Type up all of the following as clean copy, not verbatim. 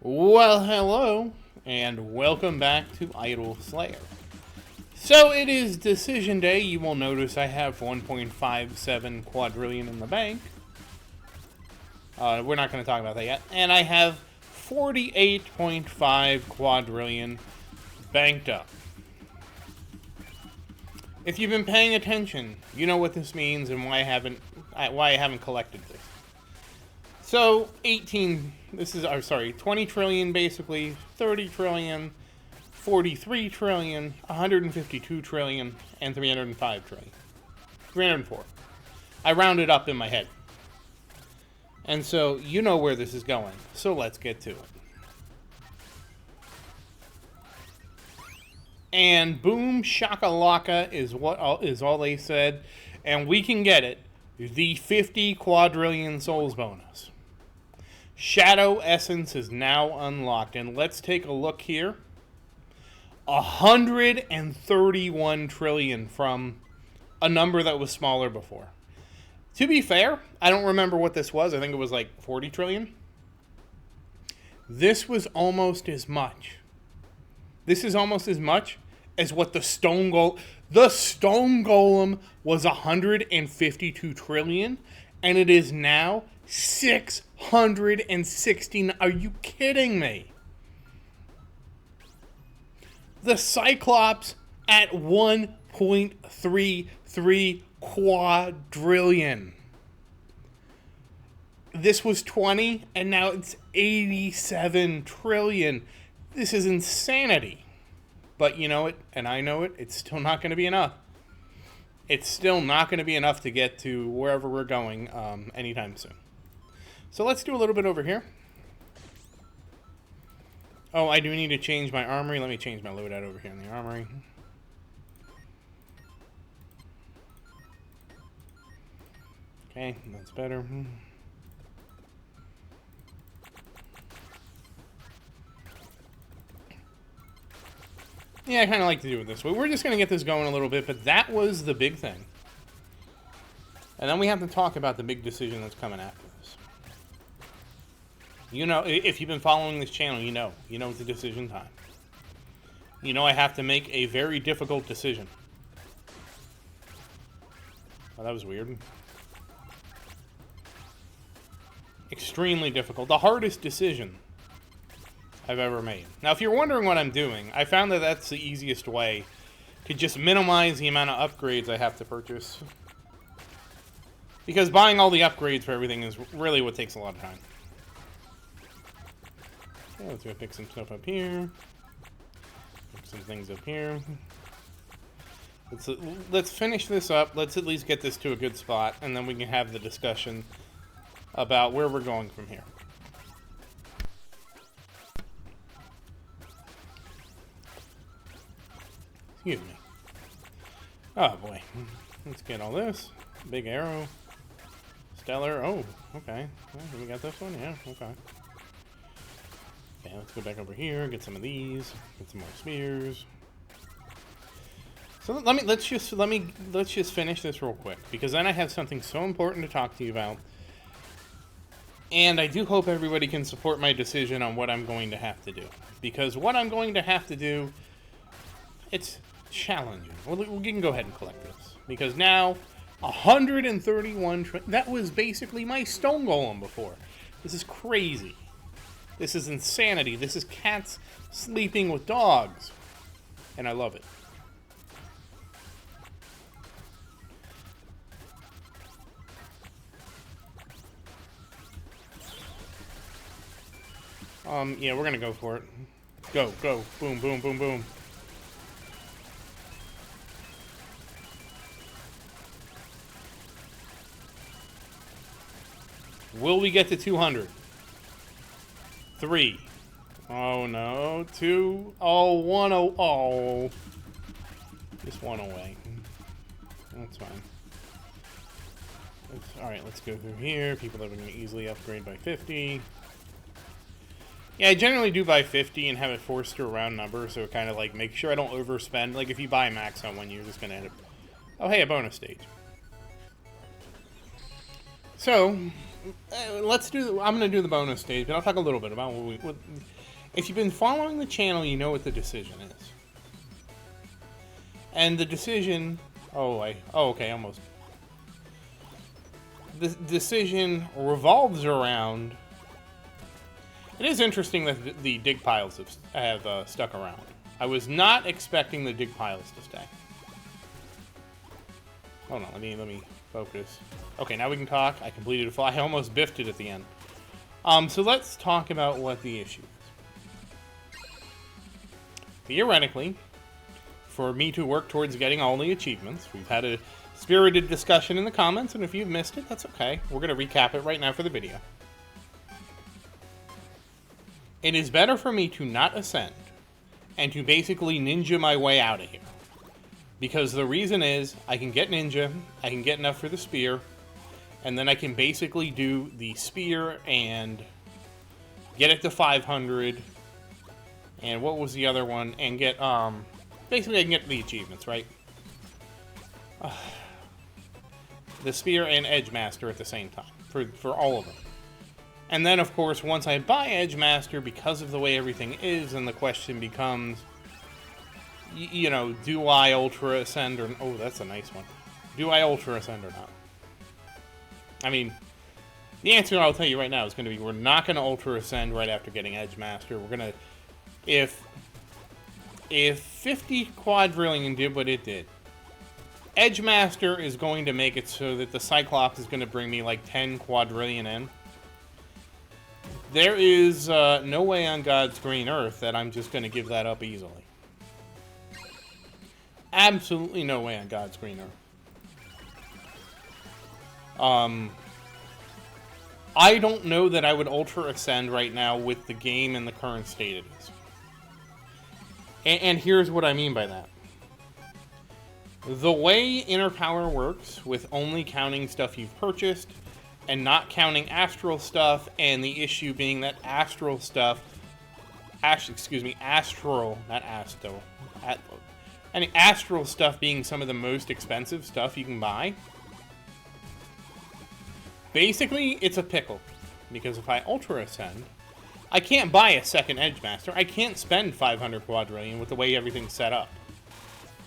Well, hello, and welcome back to Idle Slayer. So it is decision day. You will notice I have 1.57 quadrillion in the bank. We're not going to talk about that yet. And I have 48.5 quadrillion banked up. If you've been paying attention, you know what this means and why I haven't collected this. So 20 trillion basically, 30 trillion, 43 trillion, 152 trillion, and 305 trillion. 304. I rounded up in my head. And so you know where this is going. So let's get to it. And boom shakalaka is all they said, and we can get it. The 50 quadrillion souls bonus. Shadow Essence is now unlocked, and let's take a look here. 131 trillion from a number that was smaller before. To be fair, I don't remember what this was. I think it was like 40 trillion. This was almost as much. This is almost as much as what the Stone Golem... The Stone Golem was 152 trillion, and it is now 616. Are you kidding me? The Cyclops at 1.33 quadrillion. This was 20, and now it's 87 trillion. This is insanity. But you know it, and I know it, it's still not going to be enough. It's still not going to be enough to get to wherever we're going anytime soon. So let's do a little bit over here. Oh, I do need to change my armory. Let me change my loadout over here in the armory. Okay, that's better. Yeah, I kind of like to do it this way. We're just going to get this going a little bit, but that was the big thing. And then we have to talk about the big decision that's coming after this. You know, if you've been following this channel, you know it's a decision time. You know I have to make a very difficult decision. Oh, that was weird. Extremely difficult. The hardest decision I've ever made. Now, if you're wondering what I'm doing, I found that that's the easiest way to just minimize the amount of upgrades I have to purchase. Because buying all the upgrades for everything is really what takes a lot of time. Okay, let's go pick some stuff up here. Pick some things up here. Let's finish this up. Let's at least get this to a good spot, and then we can have the discussion about where we're going from here. Excuse me. Oh boy. Let's get all this. Big arrow. Stellar. Oh, okay. Well, we got this one? Yeah, okay. Okay, let's go back over here, get some of these, get some more spears. So let's just finish this real quick, because then I have something so important to talk to you about. And I do hope everybody can support my decision on what I'm going to have to do. Because what I'm going to have to do, it's challenging. We can go ahead and collect this. Because now, 131... that was basically my Stone Golem before. This is crazy. This is insanity. This is cats sleeping with dogs. And I love it. Yeah, we're gonna go for it. Go, go. Boom, boom, boom, boom. Will we get to 200? 3. Oh, no. 2. Oh, 1. Oh. Just 1 away. That's fine. Alright, let's go through here. People that are going to easily upgrade by 50. Yeah, I generally do buy 50 and have it forced to a round number, so it kind of like make sure I don't overspend. Like if you buy max on one, you're just going to end up... Oh, hey, a bonus stage. So, let's do. I'm going to do the bonus stage, but I'll talk a little bit about what. If you've been following the channel, you know what the decision is. And the decision. Okay, almost. The decision revolves around. It is interesting that the dig piles have stuck around. I was not expecting the dig piles to stay. Hold on, let me focus. Okay, now we can talk. I completed a fly. I almost biffed it at the end. So let's talk about what the issue is. Theoretically, for me to work towards getting all the achievements, we've had a spirited discussion in the comments, and if you've missed it, that's okay. We're going to recap it right now for the video. It is better for me to not ascend and to basically ninja my way out of here. Because the reason is, I can get ninja, I can get enough for the spear, and then I can basically do the spear and get it to 500, and what was the other one, and get, basically I can get the achievements, right? The spear and Edge Master at the same time, for all of them. And then, of course, once I buy Edge Master, because of the way everything is, and the question becomes, you know, do I Ultra Ascend or... Oh, that's a nice one. Do I Ultra Ascend or not? I mean, the answer I'll tell you right now is going to be we're not going to Ultra Ascend right after getting Edge Master. We're going to... If 50 Quadrillion did what it did, Edge Master is going to make it so that the Cyclops is going to bring me like 10 Quadrillion in. There is no way on God's green earth that I'm just going to give that up easily. Absolutely no way on God's green earth. I don't know that I would Ultra Ascend right now with the game in the current state it is. And here's what I mean by that. The way Inner Power works, with only counting stuff you've purchased, and not counting astral stuff, and the issue being that astral stuff... astral, not astral. And astral stuff being some of the most expensive stuff you can buy. Basically, it's a pickle. Because if I Ultra Ascend, I can't buy a second Edge Master. I can't spend 500 Quadrillion with the way everything's set up.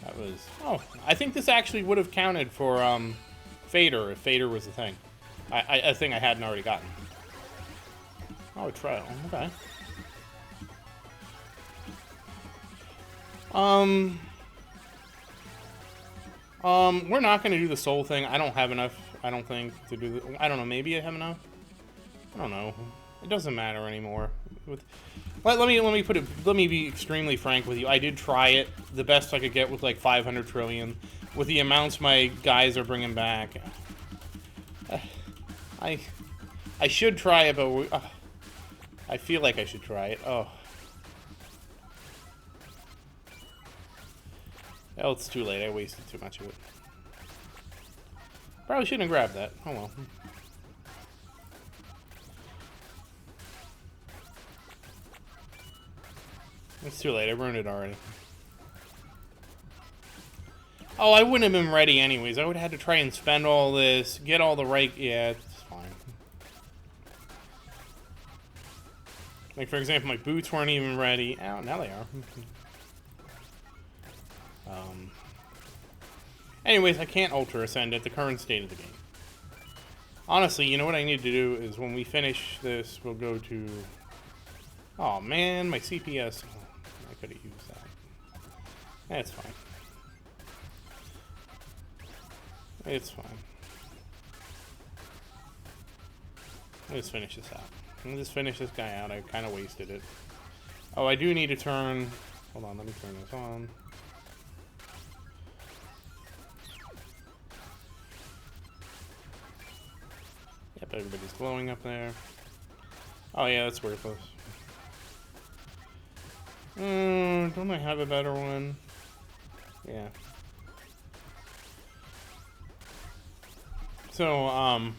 That was... Oh, I think this actually would have counted for Fader, if Fader was a thing. A thing I hadn't already gotten. Oh, trial. Okay. We're not going to do the soul thing. I don't have enough, I don't think, to do the... I don't know, maybe I have enough? I don't know. It doesn't matter anymore. Let me be extremely frank with you. I did try it. The best I could get was like 500 trillion. With the amounts my guys are bringing back... I should try it, but I feel like I should try it. Oh, it's too late. I wasted too much of it. Probably shouldn't have grabbed that. Oh well. It's too late. I ruined it already. Oh, I wouldn't have been ready anyways. I would have had to try and spend all this, get all the right... Yeah, it's fine. Like, for example, my boots weren't even ready. Oh, now they are. Anyways, I can't Ultra Ascend at the current state of the game. Honestly, you know what I need to do is when we finish this, we'll go to... Oh, man, my CPS. Oh, I could have used that. That's fine. It's fine. Let's finish this out. Let's finish this guy out. I kind of wasted it. Oh, I do need to turn... Hold on, let me turn this on. Yep, everybody's glowing up there. Oh yeah, that's worthless. Don't I have a better one? Yeah. So,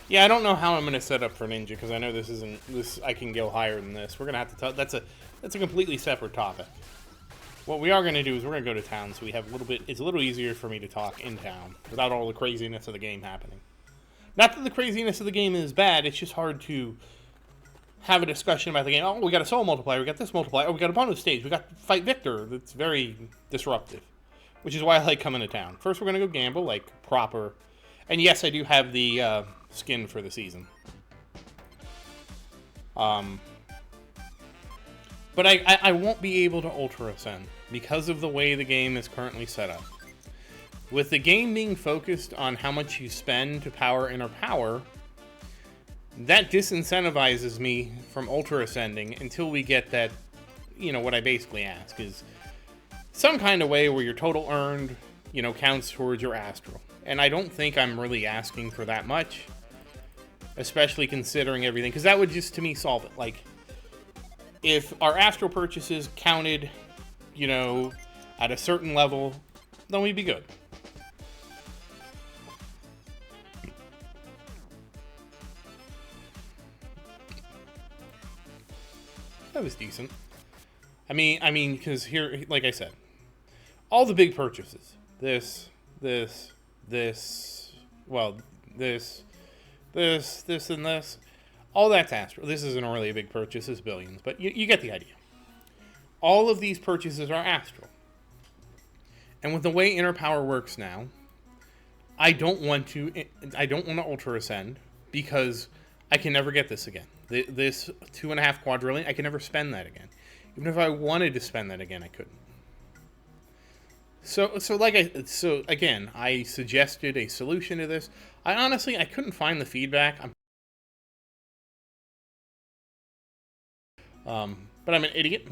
yeah, I don't know how I'm going to set up for Ninja, because I know this isn't, I can go higher than this. We're going to have to talk, that's a completely separate topic. What we are going to do is we're going to go to town, so we have a little bit, it's a little easier for me to talk in town, without all the craziness of the game happening. Not that the craziness of the game is bad, it's just hard to have a discussion about the game. Oh, we got a soul multiplier, we got this multiplier, oh, we got a bonus stage, we got Fight Victor. That's very disruptive, which is why I like coming to town. First, we're going to go gamble, like proper. And yes, I do have the skin for the season. But I won't be able to Ultra Ascend because of the way the game is currently set up. With the game being focused on how much you spend to power inner power, that disincentivizes me from Ultra Ascending until we get that, you know, what I basically ask is some kind of way where your total earned, you know, counts towards your astral. And I don't think I'm really asking for that much, especially considering everything, because that would just, to me, solve it. Like, if our astral purchases counted, you know, at a certain level, then we'd be good. That was decent. I mean, because here, like I said, all the big purchases, this, and this, all that's astral. This isn't really a big purchase, it's billions, but you get the idea. All of these purchases are astral. And with the way inner power works now, I don't want to Ultra Ascend because I can never get this again. This 2.5 quadrillion, I can never spend that again. Even if I wanted to spend that again, I couldn't. So again, I suggested a solution to this. I couldn't find the feedback. But I'm an idiot.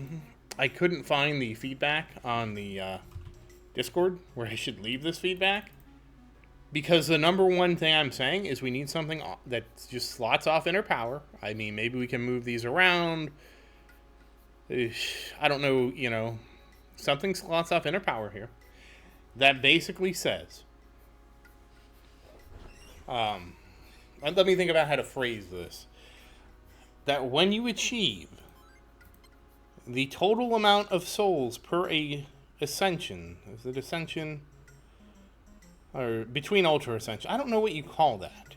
I couldn't find the feedback on the Discord where I should leave this feedback. Because the number one thing I'm saying is we need something that just slots off inner power. I mean, maybe we can move these around. I don't know, you know, something slots off inner power here. That basically says, let me think about how to phrase this. That when you achieve the total amount of souls per ascension, is it ascension? Or between Ultra Ascension. I don't know what you call that.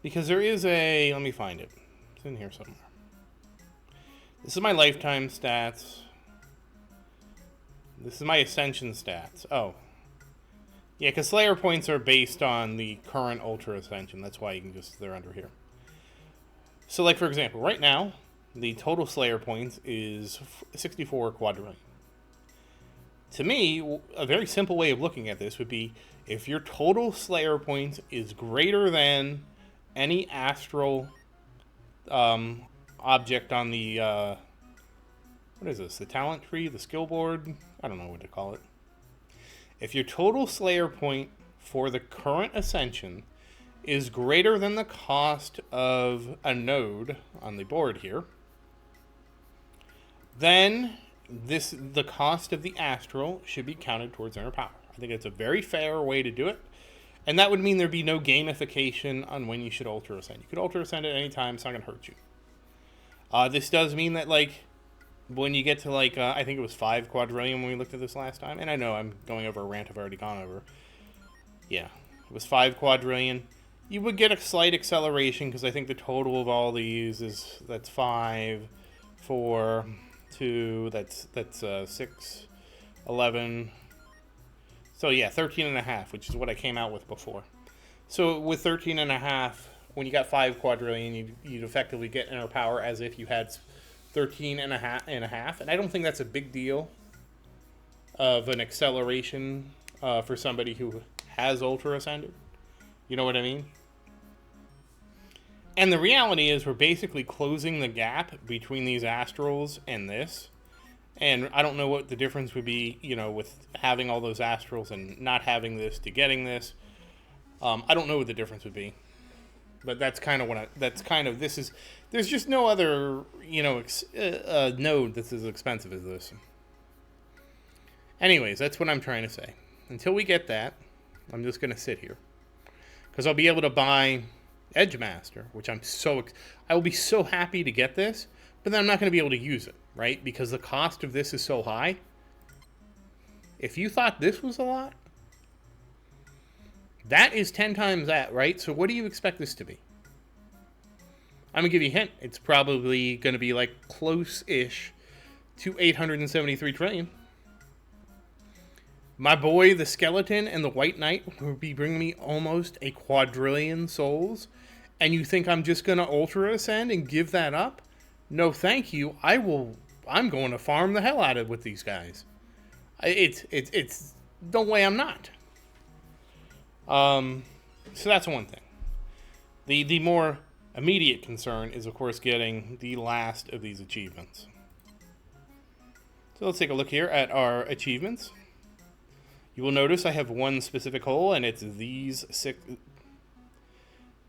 Because there is a... Let me find it. It's in here somewhere. This is my lifetime stats. This is my Ascension stats. Oh. Yeah, because Slayer points are based on the current Ultra Ascension. That's why you can just... They're under here. So, like, for example, right now, the total Slayer points is 64 quadrillion. To me, a very simple way of looking at this would be if your total Slayer points is greater than any astral object on the, what is this, the talent tree, the skill board? I don't know what to call it. If your total Slayer point for the current Ascension is greater than the cost of a node on the board here, then the cost of the astral should be counted towards inner power. I think it's a very fair way to do it. And that would mean there'd be no gamification on when you should Ultra Ascend. You could Ultra Ascend at any time, it's not going to hurt you. This does mean that, like, when you get to, like, I think it was 5 quadrillion when we looked at this last time. And I know I'm going over a rant I've already gone over. Yeah, it was 5 quadrillion. You would get a slight acceleration because I think the total of all these is, that's 5, 4... 2, that's 6, 11, so yeah, 13.5, which is what I came out with before. So with 13.5, when you got 5 quadrillion, you'd effectively get inner power as if you had 13.5, and I don't think that's a big deal of an acceleration for somebody who has Ultra Ascended. You know what I mean? And the reality is we're basically closing the gap between these astrals and this. And I don't know what the difference would be, you know, with having all those astrals and not having this to getting this. I don't know what the difference would be. But that's kind of there's just no other, you know, node that's as expensive as this. Anyways, that's what I'm trying to say. Until we get that, I'm just going to sit here. Because I'll be able to buy Edgemaster, which I will be so happy to get this, but then I'm not going to be able to use it, right? Because the cost of this is so high. If you thought this was a lot, That is 10 times that, right? So what do you expect this to be? I'm going to give you a hint. It's probably going to be like close-ish to 873 trillion. My boy, the Skeleton and the White Knight will be bringing me almost a quadrillion souls. And you think I'm just going to Ultra Ascend and give that up? No, thank you. I'm going to farm the hell out of it with these guys. It's no way I'm not. So that's one thing. The more immediate concern is, of course, getting the last of these achievements. So let's take a look here at our achievements. You will notice I have one specific hole, and it's these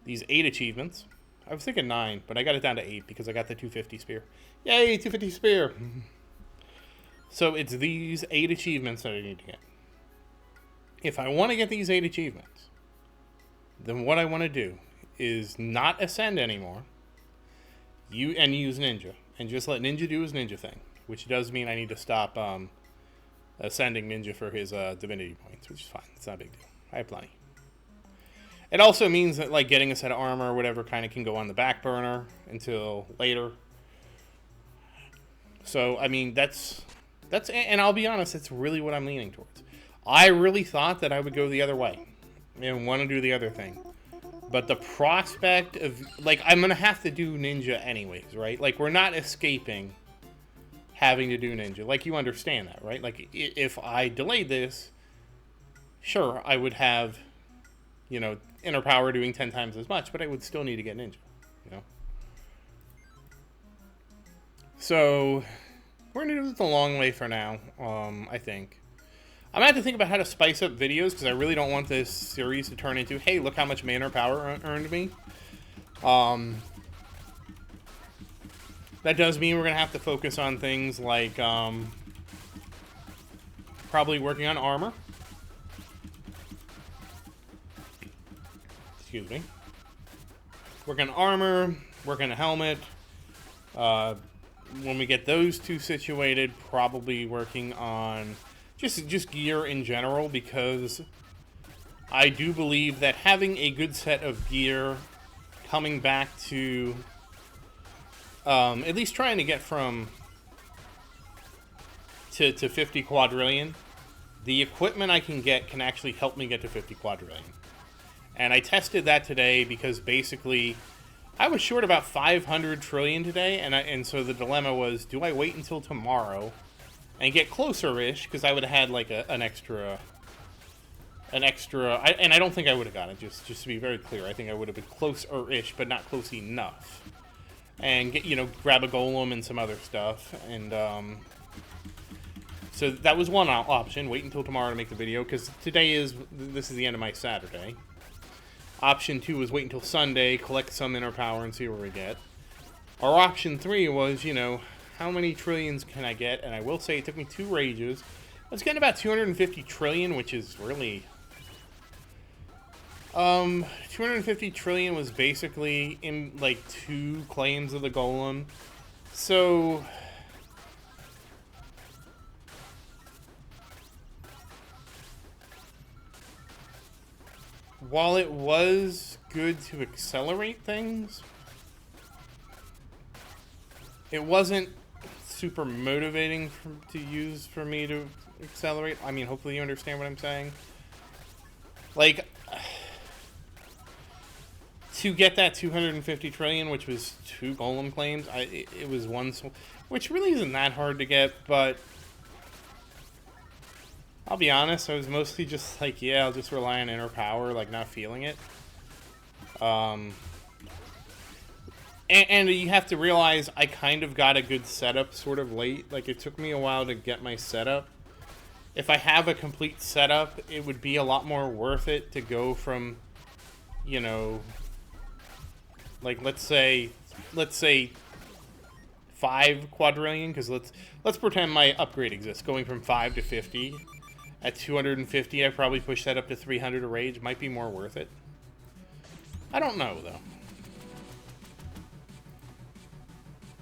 8 achievements. I was thinking 9, but I got it down to 8 because I got the 250 spear. Yay, 250 spear! So it's these 8 achievements that I need to get. If I want to get these 8 achievements, then what I want to do is not ascend anymore. And use Ninja, and just let Ninja do his Ninja thing, which does mean I need to stop ascending Ninja for his divinity points, which is fine. It's not a big deal. I have plenty. It also means that like getting a set of armor or whatever kind of can go on the back burner until later. So I mean that's and I'll be honest, it's really what I'm leaning towards. I really thought that I would go the other way and want to do the other thing. But the prospect of, like, I'm going to have to do Ninja anyways, right? Like, we're not escaping having to do Ninja. Like, you understand that, right? Like, if I delayed this, sure, I would have, you know, Inner Power doing 10 times as much, but I would still need to get Ninja, you know? So, we're going to do this the long way for now, I think. I'm going to have to think about how to spice up videos, because I really don't want this series to turn into, hey, look how much Inner Power earned me. That does mean we're going to have to focus on things like probably working on armor. Excuse me. Working on armor, working on a helmet. When we get those two situated, probably working on just gear in general, because I do believe that having a good set of gear, coming back to at least trying to get from to 50 quadrillion, the equipment I can get can actually help me get to 50 quadrillion. And I tested that today because basically I was short about 500 trillion today, and so the dilemma was, do I wait until tomorrow and get closer-ish, because I would have had like an extra, and I don't think I would have got it, just to be very clear. I think I would have been closer-ish, but not close enough. And get, you know, grab a golem and some other stuff, and so that was one option. Wait until tomorrow to make the video, because this is the end of my Saturday. Option 2 was wait until Sunday, collect some Inner Power, and see where we get. Our option 3 was, you know, how many trillions can I get? And I will say it took me 2 rages. I was getting about 250 trillion, which is really... 250 trillion was basically in, like, 2 claims of the golem. So... while it was good to accelerate things, it wasn't super motivating to use for me to accelerate. I mean, hopefully you understand what I'm saying. Like, to get that 250 trillion, which was 2 golem claims, it was 1, which really isn't that hard to get, but I'll be honest, I was mostly just like, yeah, I'll just rely on Inner Power, like, not feeling it. And you have to realize I kind of got a good setup sort of late. Like, it took me a while to get my setup. If I have a complete setup, it would be a lot more worth it to go from, you know, like, let's say 5 quadrillion, because let's pretend my upgrade exists, going from 5 to 50. At 250, I probably push that up to 300 a rage. Might be more worth it. I don't know, though.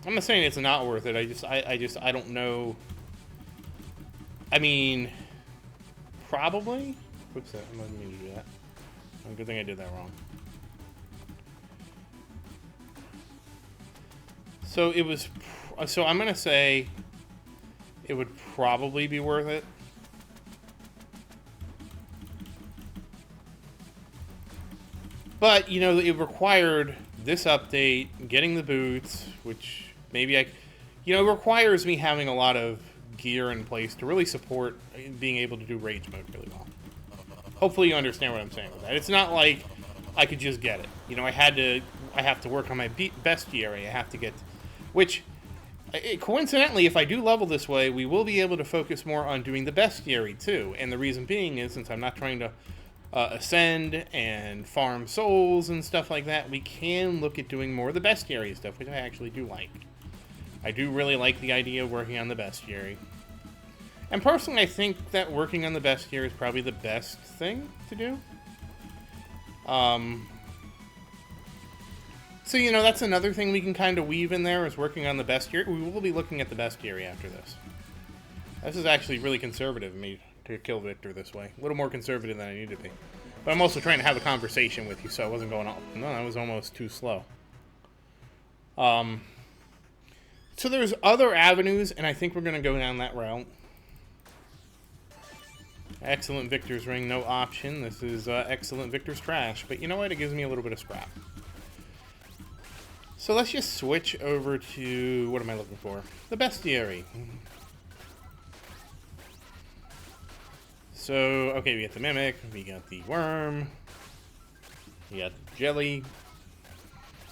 I'm not saying it's not worth it. I don't know. I mean, probably. Whoops, I didn't mean to do that. Good thing I did that wrong. So it was... So I'm going to say it would probably be worth it. But, you know, it required this update, getting the boots, which maybe I... You know, it requires me having a lot of gear in place to really support being able to do Rage Mode really well. Hopefully you understand what I'm saying with that. It's not like I could just get it. You know, I have to work on my Bestiary. I have to get... Which, coincidentally, if I do level this way, we will be able to focus more on doing the Bestiary too. And the reason being is, since I'm not trying to ascend and farm souls and stuff like that, we can look at doing more of the Bestiary stuff, which I actually do like. I do really like the idea of working on the Bestiary. And personally, I think that working on the Bestiary is probably the best thing to do. So, you know, that's another thing we can kind of weave in there, is working on the Bestiary. We will be looking at the Bestiary after this. This is actually really conservative of me to kill Victor this way. A little more conservative than I need to be. But I'm also trying to have a conversation with you, so I wasn't going all... No, I was almost too slow. So there's other avenues, and I think we're going to go down that route. Excellent Victor's Ring, no option. This is excellent Victor's Trash. But you know what? It gives me a little bit of scrap. So let's just switch over to... What am I looking for? The Bestiary. So, okay, we got the Mimic, we got the Worm, we got the Jelly.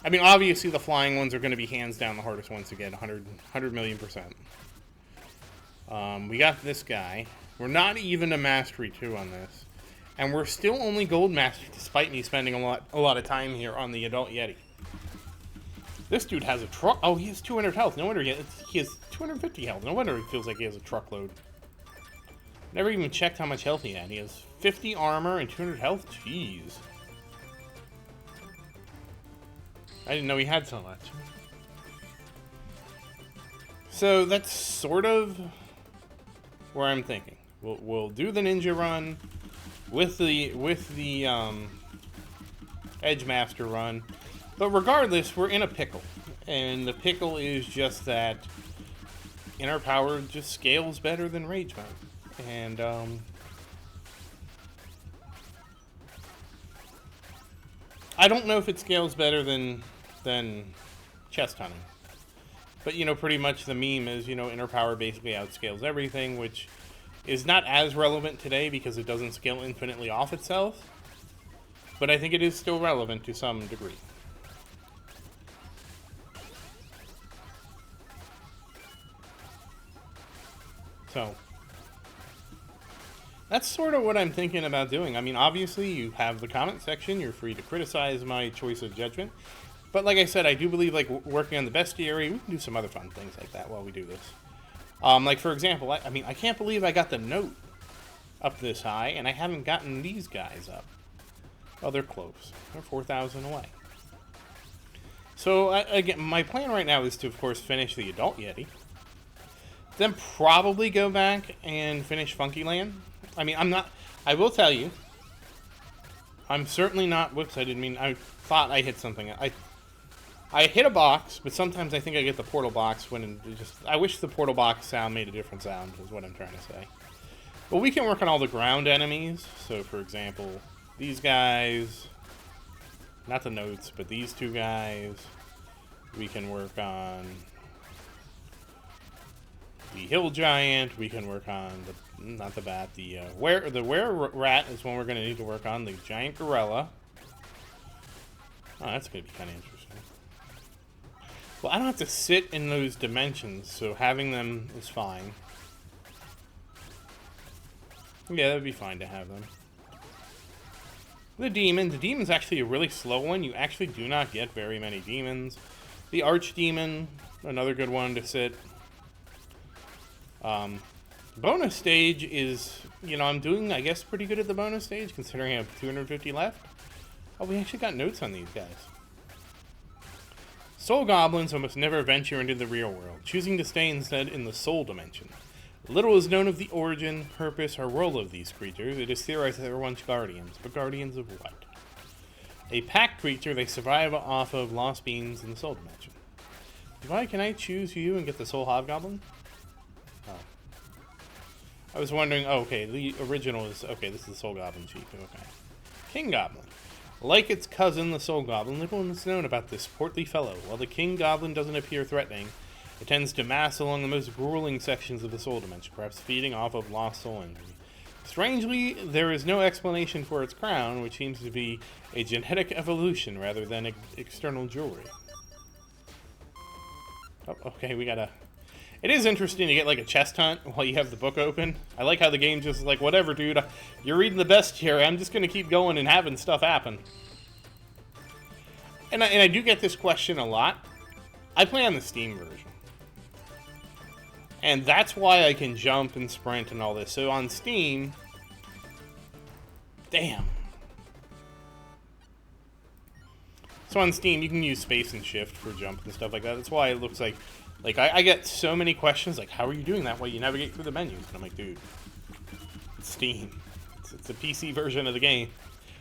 I mean, obviously the flying ones are going to be hands down the hardest ones to get, 100 million%. We got this guy. We're not even a Mastery 2 on this. And we're still only Gold Master, despite me spending a lot of time here on the Adult Yeti. This dude has a truck. Oh, he has 200 health. No wonder he has 250 health. No wonder he feels like he has a truckload. Never even checked how much health he had. He has 50 armor and 200 health? Jeez. I didn't know he had so much. So that's sort of where I'm thinking. We'll do the ninja run with the Edge Master run. But regardless, we're in a pickle. And the pickle is just that inner power just scales better than Rage Mode. And, I don't know if it scales better than chest hunting. But, you know, pretty much the meme is, you know, inner power basically outscales everything, which is not as relevant today because it doesn't scale infinitely off itself. But I think it is still relevant to some degree. So that's sort of what I'm thinking about doing. I mean, obviously, you have the comment section. You're free to criticize my choice of judgment. But like I said, I do believe, like, working on the Bestiary, we can do some other fun things like that while we do this. Like, for example, I mean, I can't believe I got the note up this high, and I haven't gotten these guys up. Oh, they're close. They're 4,000 away. So, again, my plan right now is to, of course, finish the Adult Yeti. Then probably go back and finish Funky Land. I mean, I will tell you, I'm certainly not, whoops, I didn't mean, I thought I hit something. I hit a box, but sometimes I think I get the portal box when it just, I wish the portal box sound made a different sound, is what I'm trying to say. But we can work on all the ground enemies. So, for example, these guys, not the notes, but these two guys, we can work on the hill giant. We can work on the, not the bat, the were-rat is one we're going to need to work on. The giant gorilla. Oh, that's going to be kind of interesting. Well, I don't have to sit in those dimensions, so having them is fine. Yeah, that would be fine to have them. The demon's actually a really slow one. You actually do not get very many demons. The archdemon, another good one to sit. Bonus stage is, you know, I'm doing, I guess, pretty good at the bonus stage, considering I have 250 left. Oh, we actually got notes on these guys. Soul goblins almost never venture into the real world, choosing to stay instead in the soul dimension. Little is known of the origin, purpose, or role of these creatures. It is theorized that they were once guardians, but guardians of what? A pack creature, they survive off of lost beans in the soul dimension. Why can I choose you and get the soul hobgoblin? Oh. I was wondering, oh, okay, the original is, okay, this is the soul goblin chief, okay. King goblin. Like its cousin, the soul goblin, little is known about this portly fellow. While the king goblin doesn't appear threatening, it tends to mass along the most grueling sections of the soul dimension, perhaps feeding off of lost soul energy. Strangely, there is no explanation for its crown, which seems to be a genetic evolution rather than external jewelry. Oh, okay, we gotta... It is interesting to get, like, a chest hunt while you have the book open. I like how the game just is like, whatever, dude. You're reading the Bestiary. I'm just gonna keep going and having stuff happen. And I do get this question a lot. I play on the Steam version. And that's why I can jump and sprint and all this. So on Steam... Damn. So on Steam, you can use space and shift for jump and stuff like that. That's why it looks like... Like, I get so many questions, like, how are you doing that while you navigate through the menus? And I'm like, dude, it's Steam. It's a PC version of the game.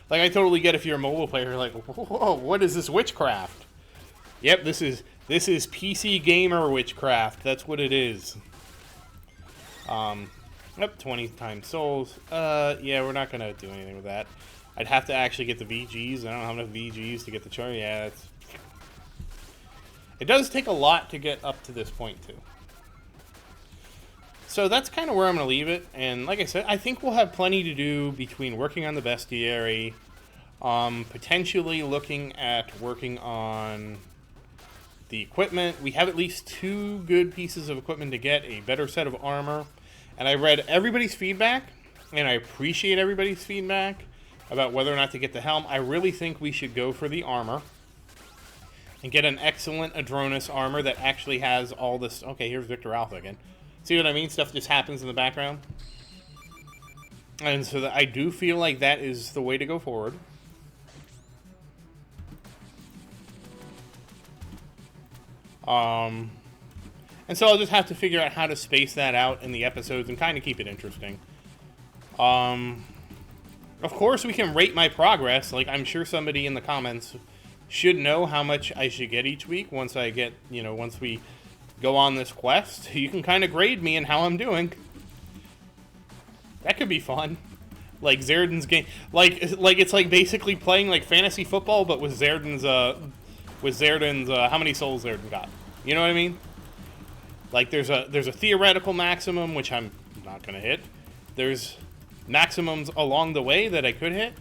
Like, I totally get if you're a mobile player, like, whoa, what is this witchcraft? Yep, this is PC gamer witchcraft. That's what it is. Yep, 20 times souls. Yeah, we're not gonna do anything with that. I'd have to actually get the VGs. I don't have enough VGs to get the chart. Yeah, it's... It does take a lot to get up to this point, too. So that's kind of where I'm going to leave it. And like I said, I think we'll have plenty to do between working on the Bestiary, potentially looking at working on the equipment. We have at least 2 good pieces of equipment to get a better set of armor. And I read everybody's feedback, and I appreciate everybody's feedback about whether or not to get the helm. I really think we should go for the armor. And get an excellent Adronis armor that actually has all this... Okay, here's Victor Alpha again. See what I mean? Stuff just happens in the background. And so that I do feel like that is the way to go forward. And so I'll just have to figure out how to space that out in the episodes and kind of keep it interesting. Of course, we can rate my progress. Like, I'm sure somebody in the comments... should know how much I should get each week once I get, you know, once we go on this quest. You can kind of grade me and how I'm doing. That could be fun. Like Zerdan's game, like it's like basically playing like fantasy football, but with Zerdan's how many souls Zerdan got. You know what I mean? Like there's a theoretical maximum which I'm not gonna hit. There's maximums along the way that I could hit.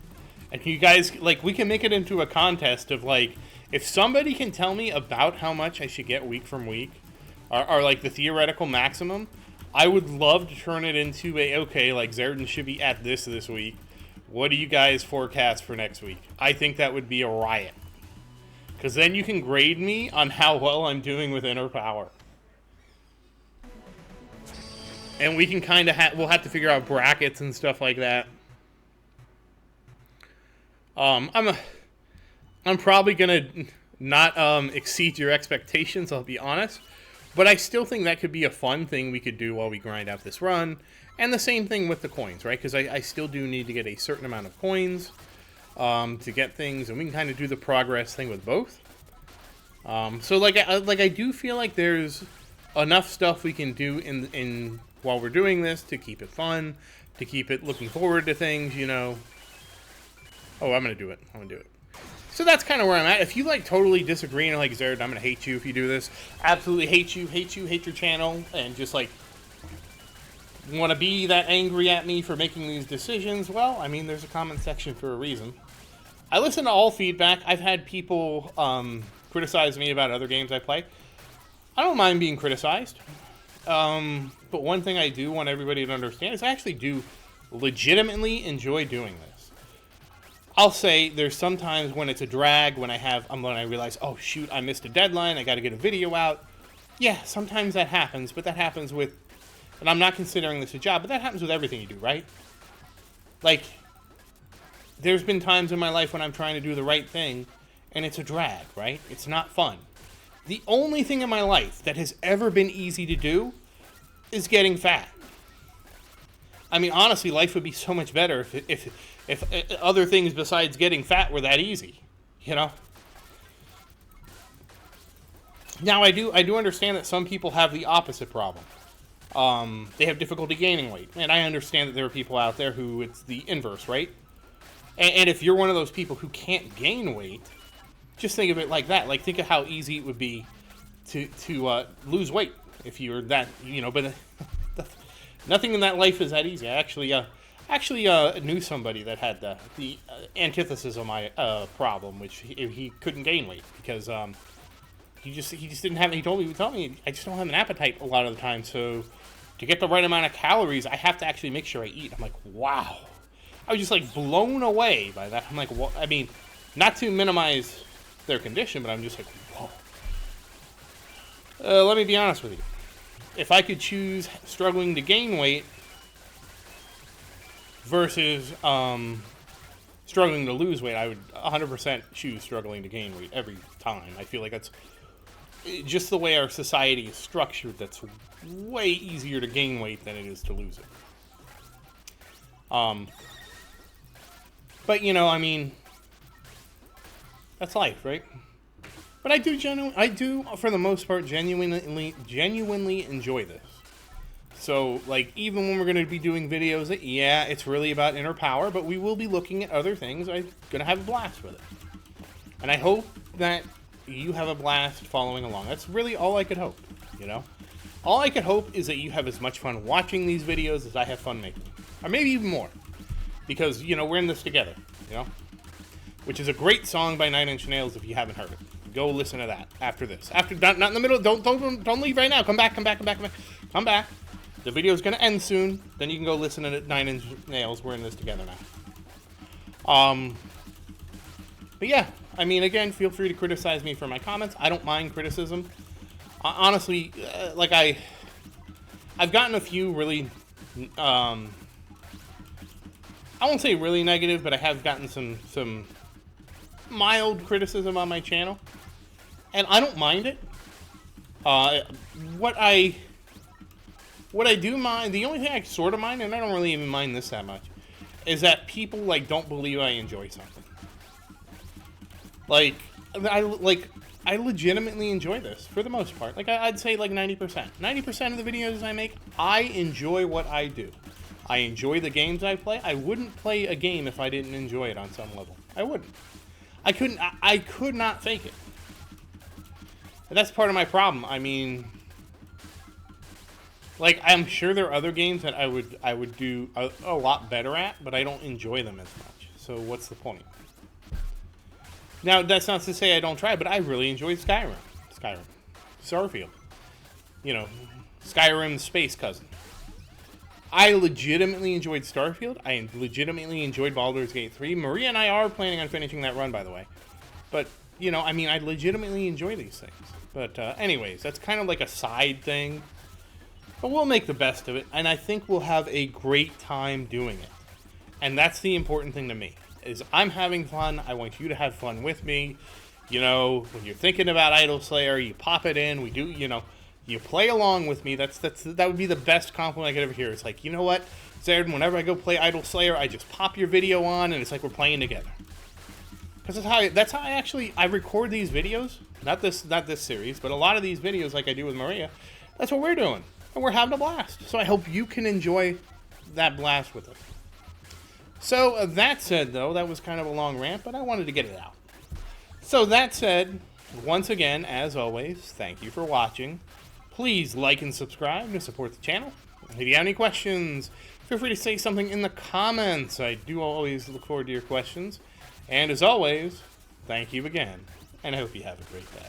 And you guys, like, we can make it into a contest of, like, if somebody can tell me about how much I should get week from week, or like, the theoretical maximum, I would love to turn it into a, okay, like, Zerdan should be at this week. What do you guys forecast for next week? I think that would be a riot. Because then you can grade me on how well I'm doing with inner power. And we can kind of we'll have to figure out brackets and stuff like that. I'm probably gonna not exceed your expectations, I'll be honest, but I still think that could be a fun thing we could do while we grind out this run, and the same thing with the coins, right? Because I still do need to get a certain amount of coins to get things, and we can kind of do the progress thing with both. So like I do feel like there's enough stuff we can do in while we're doing this to keep it fun, to keep it looking forward to things, you know. Oh, I'm going to do it. I'm going to do it. So that's kind of where I'm at. If you, like, totally disagree and like, Zerd, I'm going to hate you if you do this. Absolutely hate you, hate your channel, and just, like, want to be that angry at me for making these decisions, well, I mean, there's a comment section for a reason. I listen to all feedback. I've had people criticize me about other games I play. I don't mind being criticized. But one thing I do want everybody to understand is I actually do legitimately enjoy doing this. I'll say there's sometimes when it's a drag, when I realize, oh shoot, I missed a deadline, I got to get a video out. Yeah, sometimes that happens, but that happens with, and I'm not considering this a job, but that happens with everything you do, right? Like, there's been times in my life when I'm trying to do the right thing, and it's a drag, right? It's not fun. The only thing in my life that has ever been easy to do is getting fat. I mean, honestly, life would be so much better if other things besides getting fat were that easy. You know? Now, I do understand that some people have the opposite problem. They have difficulty gaining weight. And I understand that there are people out there who it's the inverse, right? And if you're one of those people who can't gain weight, just think of it like that. Like, think of how easy it would be to lose weight if you're that, you know, but nothing in that life is that easy. I actually knew somebody that had the antithesis of my problem, which he couldn't gain weight because he just didn't have. He told me I just don't have an appetite a lot of the time. So to get the right amount of calories, I have to actually make sure I eat. I'm like, wow. I was just like blown away by that. I'm like, well, I mean, not to minimize their condition, but I'm just like, whoa. Let me be honest with you. If I could choose struggling to gain weight versus struggling to lose weight, I would 100% choose struggling to gain weight every time. I feel like that's just the way our society is structured. That's way easier to gain weight than it is to lose it. But, you know, I mean, that's life, right? But I do, for the most part, genuinely enjoy this. So, like, even when we're going to be doing videos, yeah, it's really about inner power, but we will be looking at other things. I'm going to have a blast with it. And I hope that you have a blast following along. That's really all I could hope, you know? All I could hope is that you have as much fun watching these videos as I have fun making them. Or maybe even more. Because, you know, we're in this together, you know? Which is a great song by 9 Inch Nails if you haven't heard it. Go listen to that after this. After, not in the middle, don't leave right now. Come back. Come back. The video's gonna end soon. Then you can go listen to 9 Inch Nails. We're in this together now. But yeah, I mean, again, feel free to criticize me for my comments. I don't mind criticism. Honestly, like I've gotten a few really, I won't say really negative, but I have gotten some mild criticism on my channel, and I don't mind it. What I do mind, the only thing I sort of mind, and I don't really even mind this that much, is that people like don't believe I enjoy something. I legitimately enjoy this for the most part. Like I'd say like 90%. 90% of the videos I make, I enjoy what I do. I enjoy the games I play. I wouldn't play a game if I didn't enjoy it on some level. I wouldn't. I could not fake it. And that's part of my problem. I mean, like, I'm sure there are other games that I would do a lot better at, but I don't enjoy them as much. So what's the point? Now, that's not to say I don't try, but I really enjoyed Skyrim. Starfield. You know, Skyrim's space cousin. I legitimately enjoyed Starfield. I legitimately enjoyed Baldur's Gate 3. Maria and I are planning on finishing that run, by the way. But, you know, I mean, I legitimately enjoy these things. But anyways, that's kind of like a side thing. But we'll make the best of it, and I think we'll have a great time doing it. And that's the important thing to me, is I'm having fun. I want you to have fun with me. You know, when you're thinking about Idol Slayer, you pop it in. We do, you know, you play along with me. That would be the best compliment I could ever hear. It's like, you know what, Zared, whenever I go play Idol Slayer, I just pop your video on, and it's like we're playing together. Because that's how I record these videos. Not this series, but a lot of these videos, like I do with Maria. That's what we're doing, and we're having a blast. So I hope you can enjoy that blast with us. So that said, though, that was kind of a long rant, but I wanted to get it out. So that said, once again, as always, thank you for watching. Please like and subscribe to support the channel. If you have any questions, feel free to say something in the comments. I do always look forward to your questions. And as always, thank you again, and I hope you have a great day.